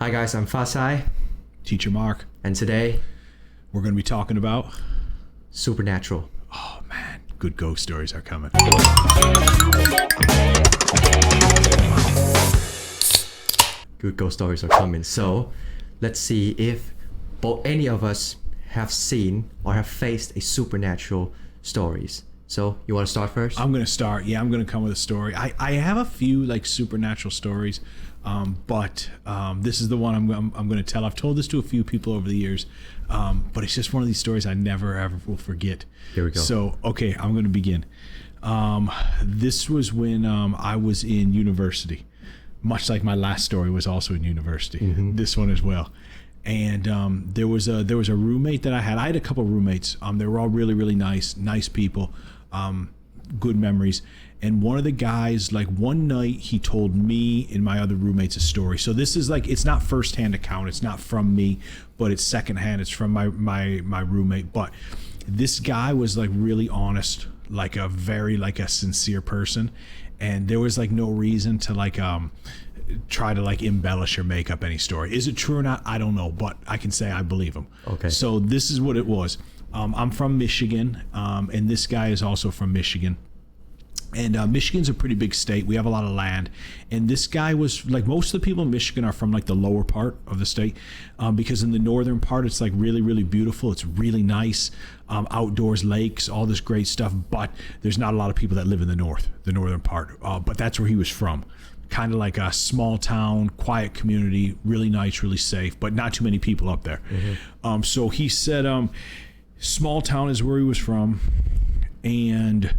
Hi guys, I'm Fasai, Teacher Mark, and today we're going to be talking about supernatural. Oh man, good ghost stories are coming. Good ghost stories are coming. So let's see if any of us have seen or have faced a supernatural stories. So you want to start first? I'm going to start. Yeah, I'm going to come with a story. I have a few like supernatural stories, but this is the one I'm going to tell. I've told this to a few people over the years, but it's just one of these stories I never ever will forget. Here we go. So okay, I'm going to begin. This was when I was in university, much like my last story was also in university. Mm-hmm. This one as well. And there was a roommate that I had. I had a couple of roommates. They were all really nice people, good memories. And one of the guys, like one night, he told me and my other roommates a story. So this is like, it's not firsthand account. It's not from me, but it's secondhand. It's from my roommate. But this guy was like really honest, like a very like a sincere person, and there was like no reason to like try to like embellish or make up any story. Is it true or not? I don't know, but I can say I believe him. Okay. So this is what it was. I'm from Michigan, and this guy is also from Michigan. And Michigan's a pretty big state. We have a lot of land. And this guy was like, most of the people in Michigan are from like the lower part of the state, because in the northern part, it's like really beautiful. It's really nice. Outdoors, lakes, all this great stuff. But there's not a lot of people that live in the northern part. But that's where he was from. Kind of like a small town, quiet community, really nice, really safe, but not too many people up there. Mm-hmm. So he said, small town is where he was from. And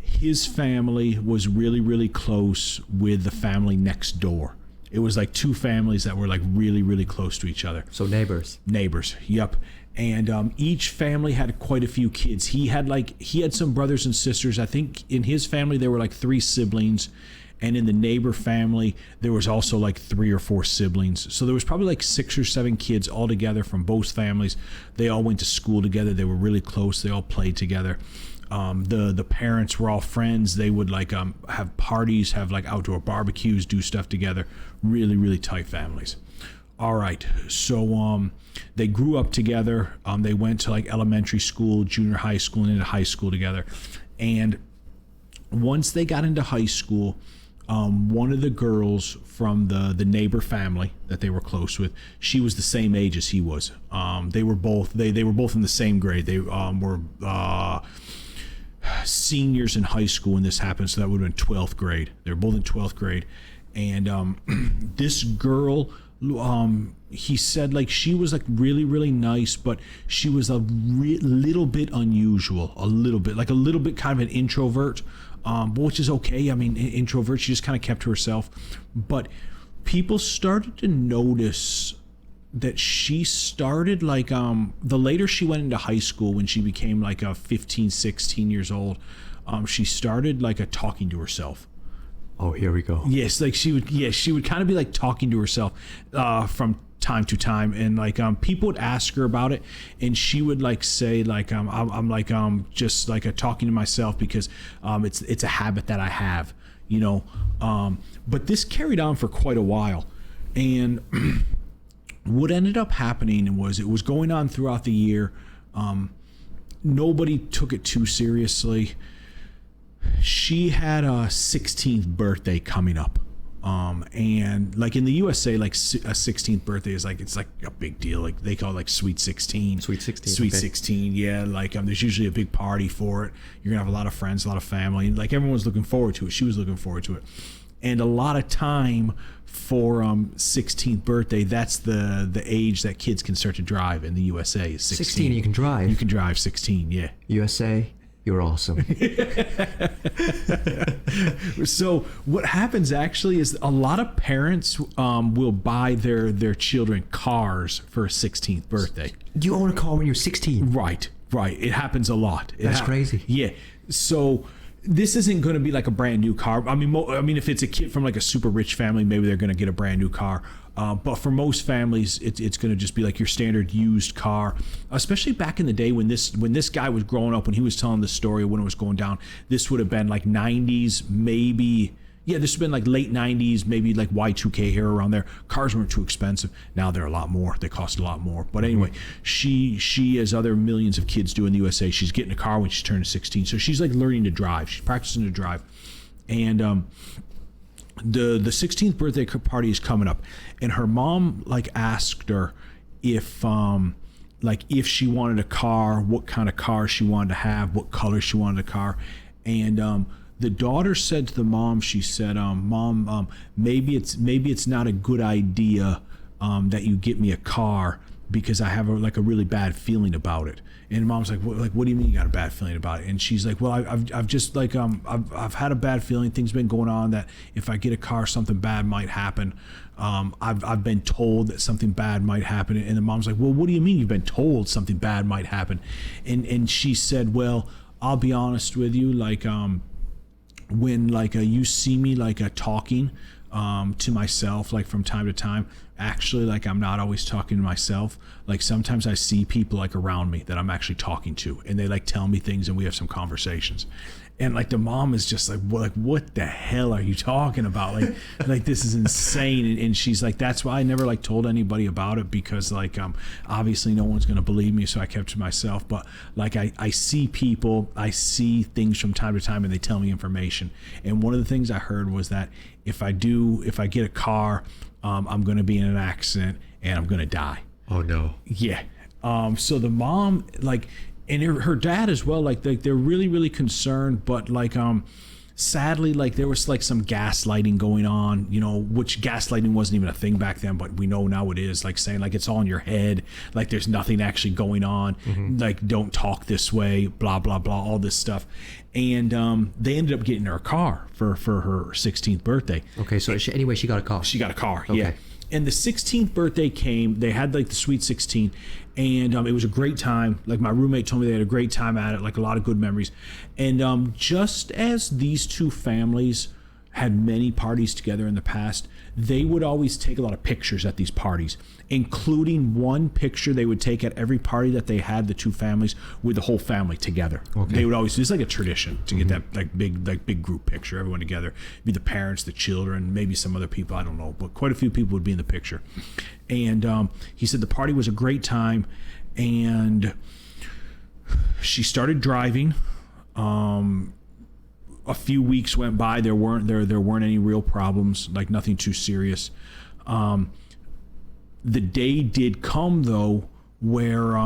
his family was really close with the family next door. It was like two families that were like really close to each other. So neighbors. Yep. And each family had quite a few kids. He had some brothers and sisters. I think in his family there were like 3 siblings, and in the neighbor family there was also like 3 or 4 siblings. So there was probably like 6 or 7 kids all together from both families. They all went to school together. They were really close. They all played together. The parents were all friends. They would like have parties, have like outdoor barbecues, do stuff together. Really tight families. All right, so they grew up together. They went to like elementary school, junior high school, and into high school together. And once they got into high school, one of the girls from the neighbor family that they were close with, she was the same age as he was. They were both in the same grade. They were seniors in high when this happened, so that would have been 12th grade. They were both in 12th grade. And this girl, he said like she was like really nice, but she was a little bit unusual, a little bit kind of an introvert, which is okay. I mean, introvert, she just kind of kept to herself. But people started to notice that she started like the later she went into high school, when she became like a 15, 16 years old, she started like talking to herself. Oh, here we go. Yes, like she would kind of be like talking to herself from time to time, and like people would ask her about it, and she would like say like I'm like just like talking to myself because it's a habit that I have, you know. But this carried on for quite a while, and what ended up happening was it was going on throughout the year. Nobody took it too seriously. She had a 16th birthday coming up. And like in the USA, like a 16th birthday is like, it's like a big deal. Like they call it like Sweet 16. Sweet 16. Sweet okay. 16, yeah. Like there's usually a big party for it. You're gonna have a lot of friends, a lot of family. Like everyone's looking forward to it. She was looking forward to it. And a lot of time for 16th birthday, that's the age that kids can start to drive in the USA is 16. 16, you can drive. You can drive 16, yeah. USA, you're awesome. So what happens actually is a lot of parents will buy their children cars for a 16th birthday. You own a car when you're 16. Right. It happens a lot. That's crazy. Yeah. So this isn't going to be like a brand new car. I mean, if it's a kid from like a super rich family, maybe they're going to get a brand new car. But for most families, it's going to just be like your standard used car. Especially back in the day when this guy was growing up, when he was telling the story when it was going down, this would have been like 90s, maybe Yeah, this has been like late 90s, maybe like Y2K here around there. Cars weren't too expensive. Now they're a lot more. They cost a lot more. But anyway, she as other millions of kids do in the USA, she's getting a car when she's turning 16. So she's like learning to drive. She's practicing to drive. And the 16th birthday party is coming up. And her mom like asked her if she wanted a car, what kind of car she wanted to have, what color she wanted a car. And the daughter said to the mom, she said, Mom, maybe it's not a good idea that you get me a car because I have a really bad feeling about it. And mom's like, what do you mean you got a bad feeling about it? And she's like, well, I've just like, I've had a bad feeling. Things been going on that if I get a car, something bad might happen. I've been told that something bad might happen. And the mom's like, well, what do you mean you've been told something bad might happen? And she said, well, I'll be honest with you, like, when you see me talking to myself from time to time, actually I'm not always talking to myself. Sometimes I see people around me that I'm actually talking to, and they tell me things and we have some conversations. And the mom is just what the hell are you talking about? This is insane. And she's like, that's why I never told anybody about it, because obviously no one's gonna believe me, so I kept it to myself. But I see people, I see things from time to time, and they tell me information. And one of the things I heard was that if I get a car, I'm gonna be in an accident and I'm gonna die. Oh no. Yeah. So the mom and her dad as well, they're really, really concerned, but sadly, there was some gaslighting going on, which gaslighting wasn't even a thing back then, but we know now it is, saying it's all in your head, there's nothing actually going on, don't talk this way, blah, blah, blah, all this stuff. And they ended up getting her a car for her 16th birthday. Okay, so anyway, she got a car. She got a car, okay. Yeah. And the 16th birthday came, they had the Sweet 16, and it was a great time. My roommate told me they had a great time at it, a lot of good memories. And just as these two families had many parties together in the past, they would always take a lot of pictures at these parties, including one picture they would take at every party that they had, the two families, with the whole family together. Okay. They would always, it's like a tradition to get that big group picture, everyone together. It'd be the parents, the children, maybe some other people, I don't know, but quite a few people would be in the picture. And he said the party was a great time, and she started driving. A few weeks went by. There weren't any real problems, nothing too serious. The day did come though, where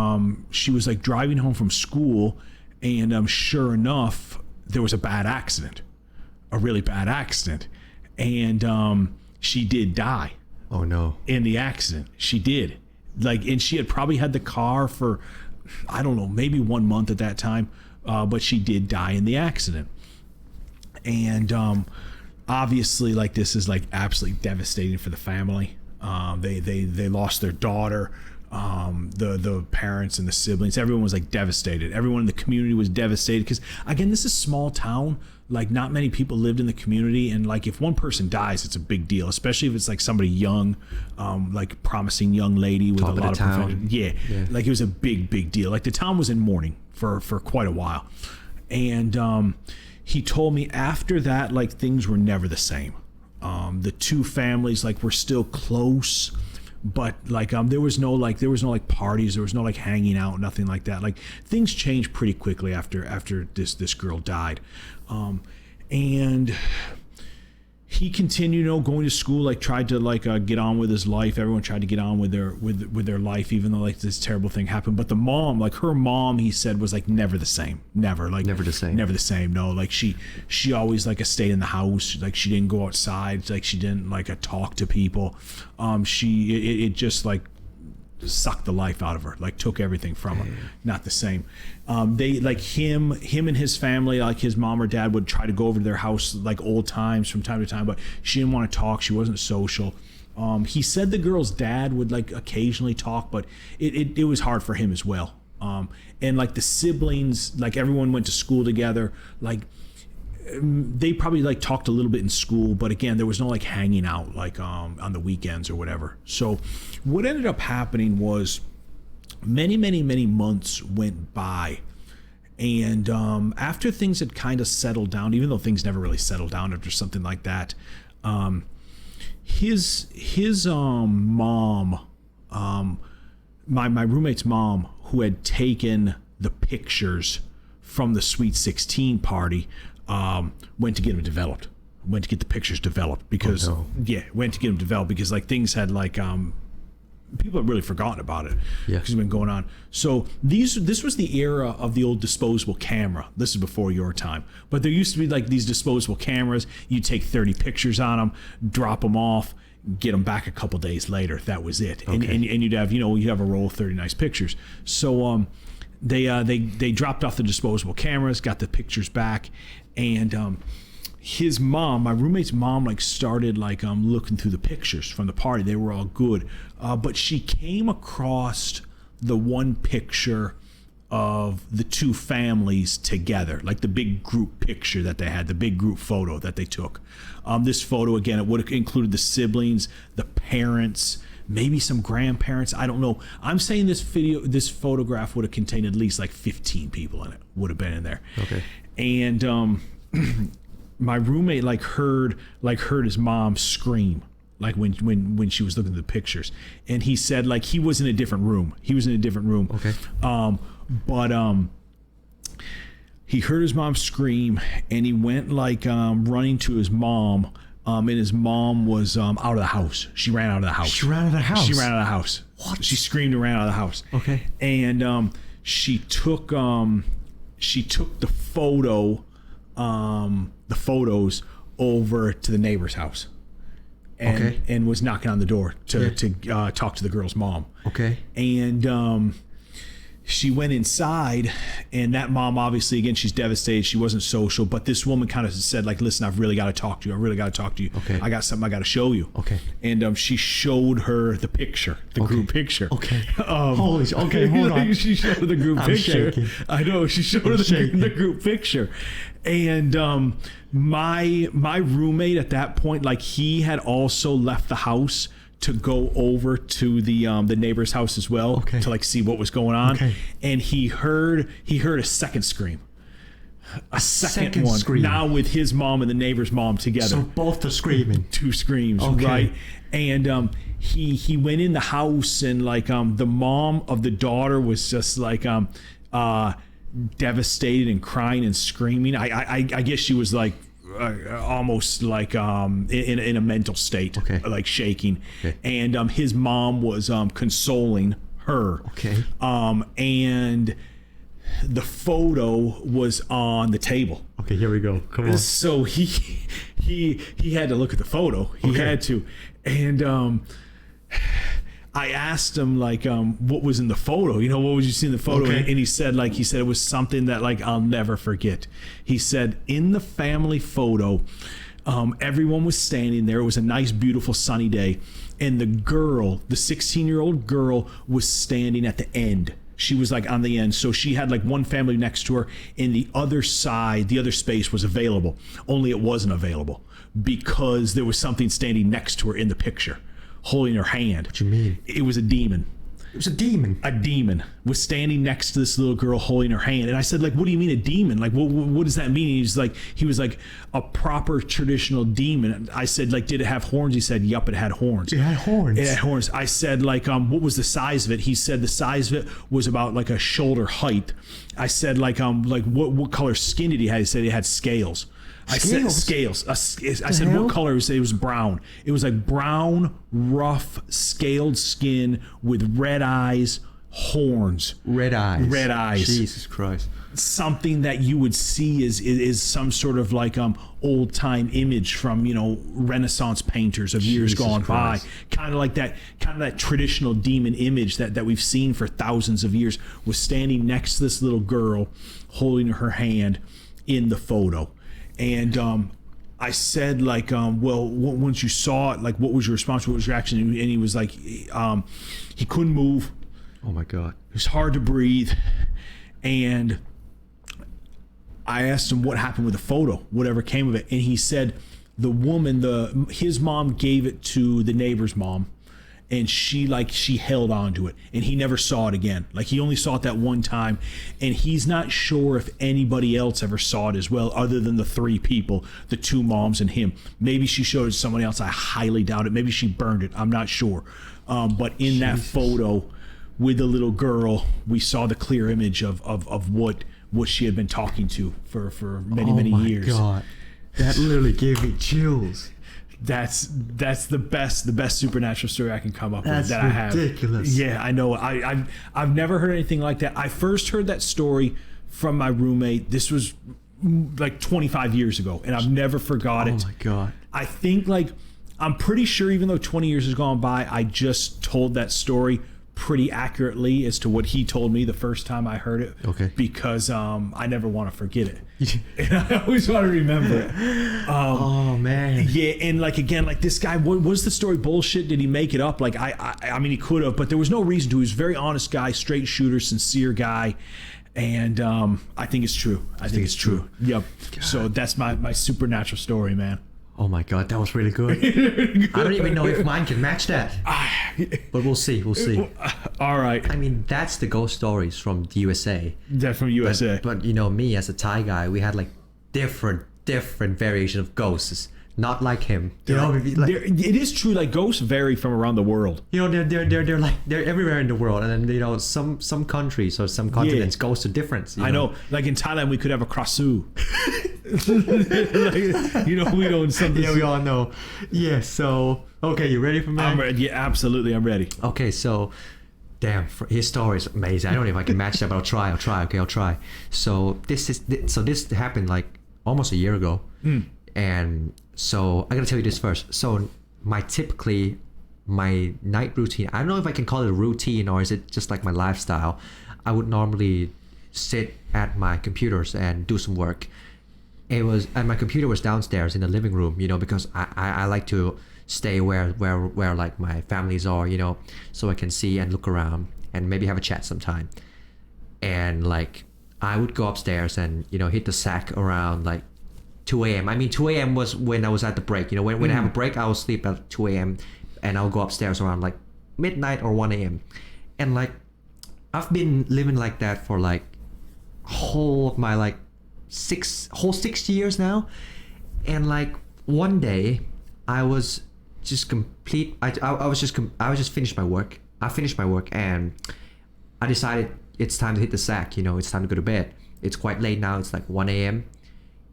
she was driving home from school, and sure enough, there was a bad accident, a really bad accident, and she did die. Oh no! In the accident, she did. And she had probably had the car for, I don't know, maybe 1 month at that time, but she did die in the accident. And obviously, this is absolutely devastating for the family. They lost their daughter, the parents and the siblings. Everyone was devastated. Everyone in the community was devastated because, again, this is a small town. Not many people lived in the community, and if one person dies, it's a big deal, especially if it's somebody young, promising young lady with top a lot of town. Yeah. It was a big deal. The town was in mourning for quite a while, and he told me after that, things were never the same. The two families were still close, but there was no parties, there was no hanging out, nothing like that. Things changed pretty quickly after this girl died. And he continued, going to school, tried to get on with his life. Everyone tried to get on with their life, even though this terrible thing happened. But the mom, her mom, he said, was never the same. Never the same. No, she always stayed in the house. She didn't go outside. She didn't talk to people. It just sucked the life out of her, took everything from her. Not the same. They him and his family, his mom or dad would try to go over to their house old times from time to time, but she didn't want to talk. She wasn't social. He said the girl's dad would occasionally talk, but it was hard for him as well. And the siblings, everyone went to school together. They probably talked a little bit in school, but again, there was no hanging out on the weekends or whatever. So what ended up happening was many months went by, And after things had kind of settled down, even though things never really settled down after something like that, his mom, my roommate's mom, who had taken the pictures from the Sweet 16 party, went to get them developed. Went to get the pictures developed because went to get them developed because like things had like people had really forgotten about it because it's been going on. So this was the era of the old disposable camera. This is before your time, but there used to be like these disposable cameras. You take 30 pictures on them, drop them off, get them back a couple days later. That was it. And you'd have you'd have a roll of 30 nice pictures. So they dropped off the disposable cameras, got the pictures back, and his mom, my roommate's mom, like started like looking through the pictures from the party. They were all good, but she came across the one picture of the two families together, like the big group picture that they had, the big group photo that they took. This photo, again, it would have included the siblings, the parents, maybe some grandparents. I don't know. I'm saying this photograph would have contained at least like 15 people in it. Would have been in there. Okay. And my roommate heard his mom scream like when she was looking at the pictures, and he said like he was in a different room. Okay. But he heard his mom scream, and he went like running to his mom. And his mom was out of the house. She ran out of the house. She ran out of the house? What? She screamed and ran out of the house. Okay. And she took the photos over to the neighbor's house. And was knocking on the door to talk to the girl's mom. Okay. And she went inside, and that mom, obviously, again, she's devastated. She wasn't social, but this woman kind of said, like, listen, I've really got to talk to you. Okay. I got something I got to show you. Okay. And she showed her the picture, group picture. Okay. Okay, hold on. She showed her the group picture. Shaking. I know. She showed her the group picture. And my roommate at that point, like, he had also left the house to go over to the neighbor's house as well, to like see what was going on. Okay. And he heard a second scream. A second one. Scream. Now with his mom and the neighbor's mom together. So both are screaming. Two screams, right? And he went in the house, and like the mom of the daughter was just like devastated and crying and screaming. I guess she was like almost like in a mental state, like shaking. And his mom was consoling her. And the photo was on the table. Okay, here we go. Come on. So he had to look at the photo. He had to. And I asked him like what was in the photo, what would you see in the photo? And he said it was something that like I'll never forget. He said in the family photo, everyone was standing there. It was a nice, beautiful, sunny day, and the 16-year-old girl was standing at the end. She was like on the end, so she had like one family next to her, and the other side, the other space was available, only it wasn't available because there was something standing next to her in the picture, holding her hand. What you mean? It was a demon. It was a demon? A demon was standing next to this little girl holding her hand. And I said, like, what do you mean a demon? Like, what does that mean? He was like a proper traditional demon. I said, like, did it have horns? He said, yup, it had horns. It had horns? It had horns. I said, like, what was the size of it? He said the size of it was about like a shoulder height. I said, like what color skin did he have? He said he had scales. I said scales. I said, what color? It was brown. It was like brown, rough, scaled skin with red eyes, horns. Red eyes. Jesus Christ. Something that you would see is some sort of like old time image from Renaissance painters of years gone by. Kind of like that traditional demon image that we've seen for thousands of years was standing next to this little girl holding her hand in the photo. And I said, like, well, once you saw it, like, what was your response? What was your reaction? And he was like, he couldn't move. Oh, my God. It was hard to breathe. And I asked him what happened with the photo, whatever came of it. And he said the woman, his mom gave it to the neighbor's mom. and she held on to it, and he never saw it again. Like, he only saw it that one time, and he's not sure if anybody else ever saw it as well, other than the three people, the two moms and him. Maybe she showed it to somebody else. I highly doubt it. Maybe she burned it. I'm not sure. But in that photo with the little girl, we saw the clear image of what she had been talking to for many years. Oh my God, that literally gave me chills. That's the best supernatural story I can come up with that I have. That's ridiculous. Yeah, I know. I've never heard anything like that. I first heard that story from my roommate. This was like 25 years ago, and I've never forgot it. Oh my God. I think, like, I'm pretty sure, even though 20 years has gone by, I just told that story pretty accurately as to what he told me the first time I heard it. Okay. Because I never want to forget it. And I always want to remember it. Oh man. Yeah, and like, again, like, this guy, was the story bullshit? Did he make it up? Like, I mean, he could have, but there was no reason to. He was a very honest guy, straight shooter, sincere guy. And I think it's true. I think it's true. Yep. God. So that's my supernatural story, man. Oh my God, that was really good. I don't even know if mine can match that. But we'll see. All right. I mean, that's the ghost stories from the USA. That's from USA. But you know, me as a Thai guy, we had like different variation of ghosts. Not like him. You know, like, it is true. Like, ghosts vary from around the world. You know, they're everywhere in the world, and then, you know, some countries or some continents, ghosts are different. I know. Like, in Thailand, we could have a krasu. Like, you know, we don't something. Yeah, we all know. Yeah. So, okay, you ready for me? I'm ready. Yeah, absolutely, I'm ready. Okay, so, damn, his story is amazing. I don't know if I can match that, but I'll try. Okay, I'll try. So this happened like almost a year ago, and so I gotta tell you this first. So my night routine, I don't know if I can call it a routine or is it just like my lifestyle. I would normally sit at my computers and do some work. And my computer was downstairs in the living room, you know, because I like to stay where like my families are, you know, so I can see and look around and maybe have a chat sometime. And like, I would go upstairs and, you know, hit the sack around like 2 a.m. I mean, 2 a.m. was when I was at the break. You know, when I have a break, I will sleep at 2 a.m. and I'll go upstairs around like midnight or 1 a.m. And like, I've been living like that for like whole of my like 6 years now. And like, one day I was just I just finished my work. I finished my work and I decided it's time to hit the sack. You know, it's time to go to bed. It's quite late now. It's like 1 a.m.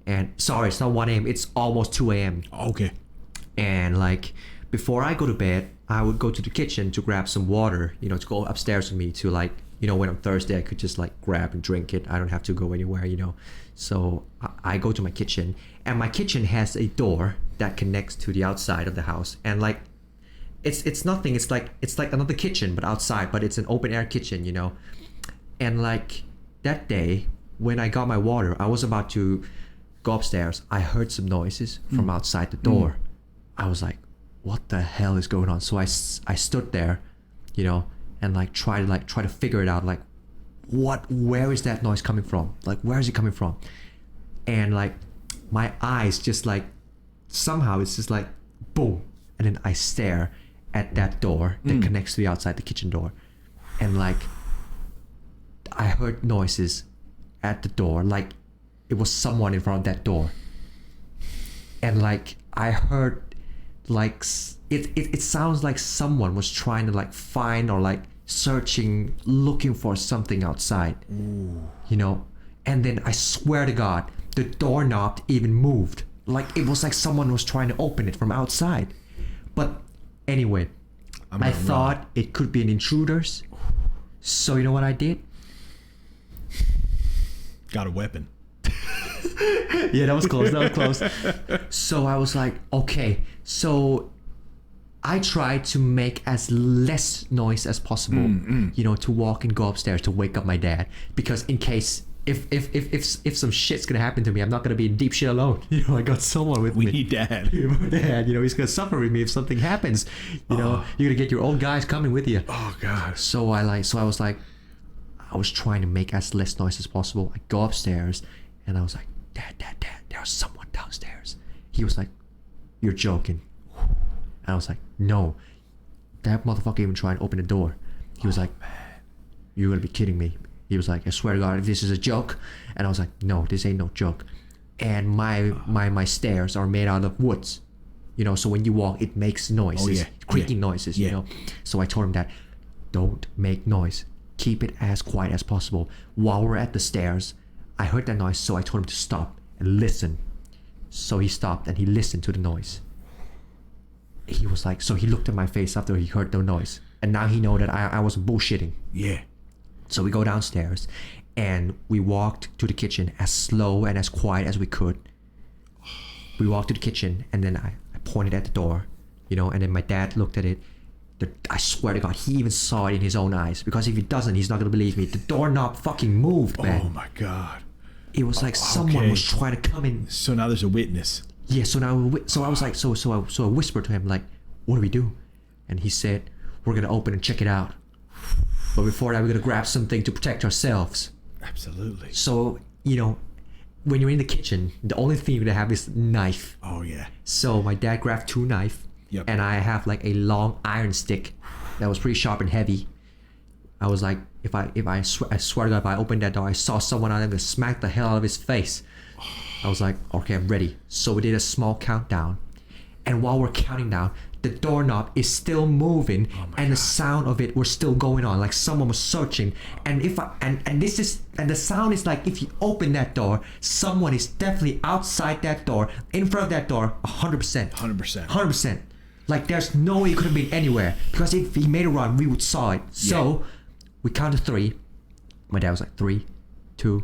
And sorry, it's not 1 a.m. It's almost 2 a.m. Okay. And like, before I go to bed, I would go to the kitchen to grab some water, you know, to go upstairs with me to like, you know, when I'm thirsty, I could just like grab and drink it. I don't have to go anywhere, you know. So I go to my kitchen, and my kitchen has a door that connects to the outside of the house. And like, it's nothing. It's like another kitchen, but outside, but it's an open air kitchen, you know. And like, that day when I got my water, I was about to go upstairs. I heard some noises from outside the door. I was like, what the hell is going on? So I stood there, you know, and like try to figure it out. Like, where is that noise coming from? Like, where is it coming from? And like, my eyes just like, somehow it's just like, boom. And then I stare at that door that connects to the outside, the kitchen door. And like, I heard noises at the door. Like, it was someone in front of that door. And like, I heard like, it sounds like someone was trying to like find or like searching, looking for something outside. Ooh. You know. And then I swear to God, the doorknob even moved. Like, it was like someone was trying to open it from outside. But anyway, I thought it could be an intruder's. So you know what I did? Got a weapon. Yeah, that was close. So I was like, okay. So I tried to make as less noise as possible, you know, to walk and go upstairs to wake up my dad, because in case if some shit's gonna happen to me, I'm not gonna be in deep shit alone. You know, I got someone with me. We need dad. Dad, you know, he's gonna suffer with me if something happens. You know, you're gonna get your old guys coming with you. Oh God. So I was trying to make as less noise as possible. I go upstairs and I was like, Dad, there's someone downstairs. He was like, you're joking. And I was like, no, that motherfucker even try and open the door. He was like, you're gonna be kidding me. He was like, I swear to God, if this is a joke. And I was like, no, this ain't no joke. And my stairs are made out of woods, you know, so when you walk it makes noises, creaking noises, you know. So I told him that, don't make noise, keep it as quiet as possible. While we're at the stairs, I heard that noise, so I told him to stop and listen. So he stopped and he listened to the noise. He was like, so he looked at my face after he heard the noise, and now he know that I wasn't bullshitting. Yeah. So we go downstairs and we walked to the kitchen as slow and as quiet as we could. We walked to the kitchen and then I pointed at the door, you know, and then my dad looked at it. I swear to God, he even saw it in his own eyes, because if he doesn't, he's not gonna believe me. The doorknob fucking moved, man. Oh my God. It was like someone was trying to come in. So now there's a witness. Yeah, so I was like, so I whispered to him, like, what do we do? And he said, we're gonna open and check it out. But before that, we're gonna grab something to protect ourselves. Absolutely. So, you know, when you're in the kitchen, the only thing you're gonna have is knife. Oh yeah. So my dad grabbed 2 knives, and I have like a long iron stick that was pretty sharp and heavy. I was like, I swear to God, if I opened that door, I saw someone out there, I'm gonna smack the hell out of his face. I was like, okay, I'm ready. So we did a small countdown, and while we're counting down, the doorknob is still moving, and the sound of it was still going on, like someone was searching. And the sound is like, if you open that door, someone is definitely outside that door, in front of that door, 100%. 100%. Like there's no way it could have been anywhere, because if he made a run, we would saw it. So we counted 3. My dad was like, 3, 2,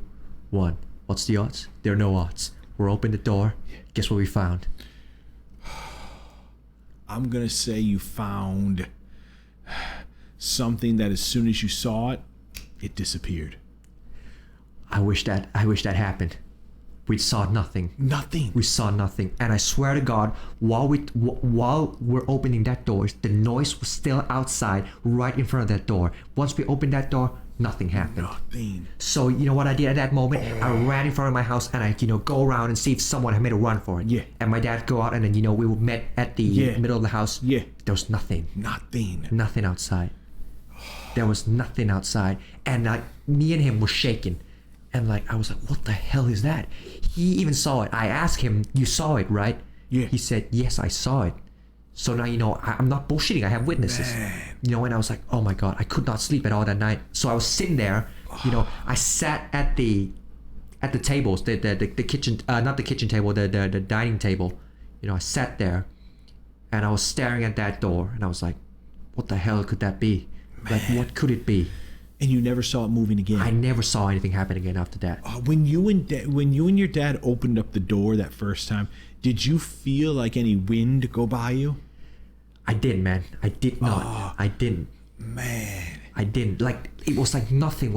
1. What's the odds? There are no odds. We're open the door. Guess what we found? I'm gonna say you found something that as soon as you saw it, it disappeared. I wish that happened. We saw nothing. Nothing. We saw nothing. And I swear to God, while we're opening that door, the noise was still outside, right in front of that door. Once we opened that door, nothing happened. Nothing. So you know what I did at that moment? I ran in front of my house and I, go around and see if someone had made a run for it. Yeah. And my dad go out and then, we met at the middle of the house. Yeah. There was nothing. Nothing. Nothing outside. There was nothing outside. And me and him were shaking. And I was like, what the hell is that? He even saw it. I asked him, you saw it, right? Yeah. He said, yes, I saw it. So now, I'm not bullshitting. I have witnesses. Man. And I was like, oh my God, I could not sleep at all that night. So I was sitting there, I sat at the tables, the kitchen, not the kitchen table, the dining table. I sat there and I was staring at that door and I was like, what the hell could that be? Man. What could it be? And you never saw it moving again. I never saw anything happen again after that. When you and your dad opened up the door that first time, did you feel like any wind go by you? I didn't, man. I did not. I didn't. Man. I didn't. It was like nothing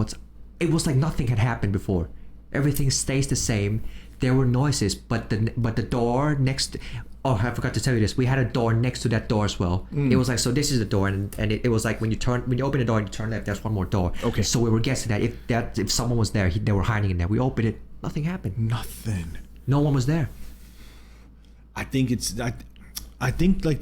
had happened before. Everything stays the same. There were noises, but the door next. Oh, I forgot to tell you this. We had a door next to that door as well. It was like, so this is the door, and it was like when you open the door and you turn left, there's one more door. Okay. So we were guessing that if someone was there, they were hiding in there. We opened it, nothing happened. Nothing. No one was there. I think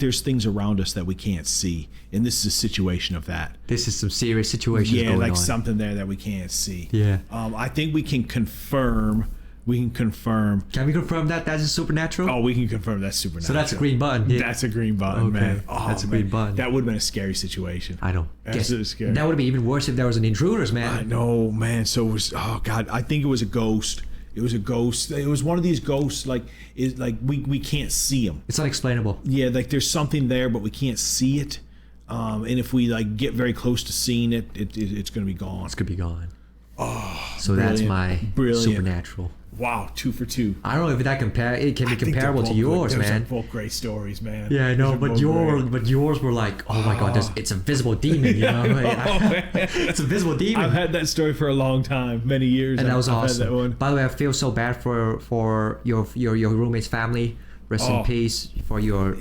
there's things around us that we can't see, and this is a situation of that. This is some serious situations going on. Yeah, like something there that we can't see. Yeah. I think we can confirm. Can we confirm that that's supernatural? Oh, we can confirm that's supernatural. So that's a green button. Yeah. That's a green button, man. Oh, that's a green button. That would have been a scary situation. I know. Absolutely scary. That would have been even worse if there was an intruders, man. I know, man. So it was. Oh God, I think it was a ghost. It was a ghost. It was one of these ghosts. We can't see them. It's unexplainable. Yeah, there's something there, but we can't see it. And if we get very close to seeing it, it's gonna be gone. It's gonna be gone. Oh, so brilliant. That's my supernatural. Wow, 2 for 2. I don't know if it can be comparable to yours, man. They're both great stories, man. Yeah, I know, but yours were like, oh my God, it's a visible demon, It's a visible demon. I've had that story for a long time, many years. And that was awesome. Had that one. By the way, I feel so bad for your roommate's family. Rest in peace for your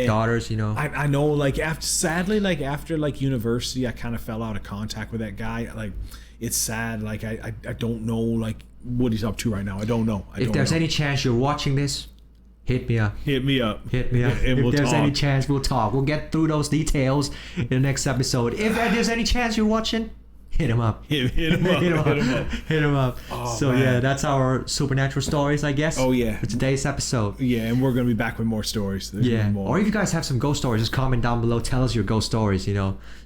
daughters, I know, after university, I kind of fell out of contact with that guy. It's sad. I don't know what he's up to right now. I don't know. If there's any chance you're watching this, hit me up. Hit me up. Hit me up. And If we'll there's talk. any chance, we'll talk. We'll get through those details in the next episode. If there's any chance you're watching, hit him up. Hit him up. Hit him up. Hit him up. Hit him up. Oh, So man. yeah, that's our supernatural stories, I guess. Oh, yeah. For today's episode. Yeah, and we're gonna be back with more stories. There's Yeah. gonna be more. Or if you guys have some ghost stories, just comment down below. Tell us your ghost stories.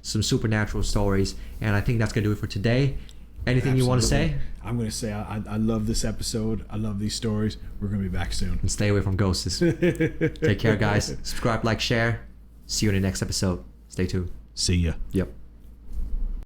Some supernatural stories. And I think that's gonna do it for today. Anything you want to say? Absolutely. I'm gonna say I love this episode. I love these stories. We're gonna be back soon. And stay away from ghosts. Take care, guys. Subscribe, like, share. See you in the next episode. Stay tuned. See ya. Yep.